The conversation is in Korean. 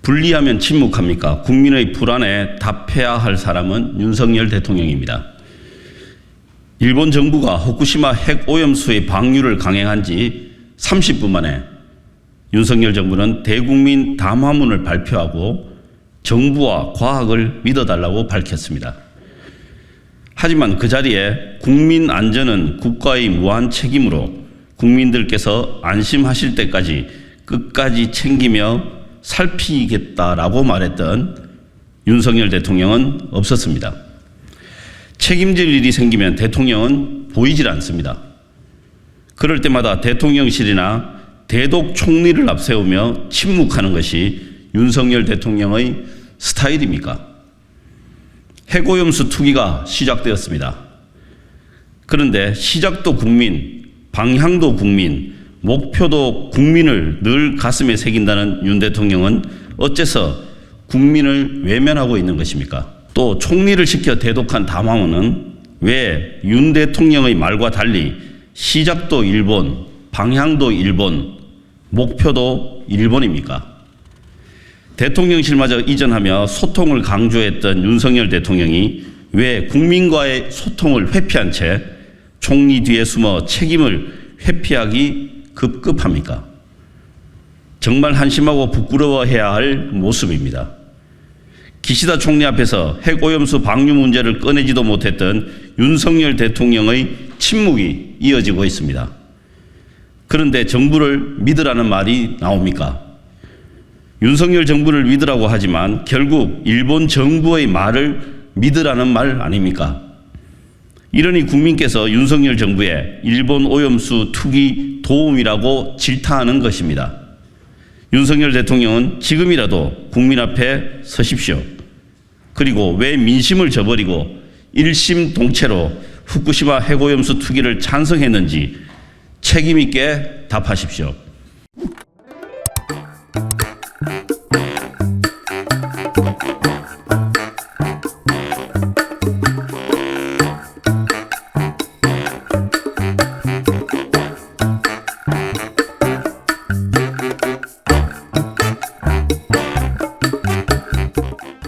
분리하면 침묵합니까? 국민의 불안에 답해야 할 사람은 윤석열 대통령입니다. 일본 정부가 후쿠시마 핵 오염수의 방류를 강행한 지 30분 만에 윤석열 정부는 대국민 담화문을 발표하고 정부와 과학을 믿어달라고 밝혔습니다. 하지만 그 자리에 국민 안전은 국가의 무한 책임으로 국민들께서 안심하실 때까지 끝까지 챙기며 살피겠다라고 말했던 윤석열 대통령은 없었습니다. 책임질 일이 생기면 대통령은 보이질 않습니다. 그럴 때마다 대통령실이나 대독 총리를 앞세우며 침묵하는 것이 윤석열 대통령의 스타일입니까? 핵오염수 투기가 시작되었습니다. 그런데 시작도 국민, 방향도 국민, 목표도 국민을 늘 가슴에 새긴다는 윤 대통령은 어째서 국민을 외면하고 있는 것입니까? 또 총리를 시켜 대독한 담화문은 왜 윤 대통령의 말과 달리 시작도 일본, 방향도 일본, 목표도 일본입니까? 대통령실마저 이전하며 소통을 강조했던 윤석열 대통령이 왜 국민과의 소통을 회피한 채 총리 뒤에 숨어 책임을 회피하기 급급합니까? 정말 한심하고 부끄러워해야 할 모습입니다. 기시다 총리 앞에서 핵오염수 방류 문제를 꺼내지도 못했던 윤석열 대통령의 침묵이 이어지고 있습니다. 그런데 정부를 믿으라는 말이 나옵니까? 윤석열 정부를 믿으라고 하지만 결국 일본 정부의 말을 믿으라는 말 아닙니까? 이러니 국민께서 윤석열 정부의 일본 오염수 투기 도움이라고 질타하는 것입니다. 윤석열 대통령은 지금이라도 국민 앞에 서십시오. 그리고 왜 민심을 저버리고 일심동체로 후쿠시마 핵오염수 투기를 찬성했는지 책임 있게 답하십시오.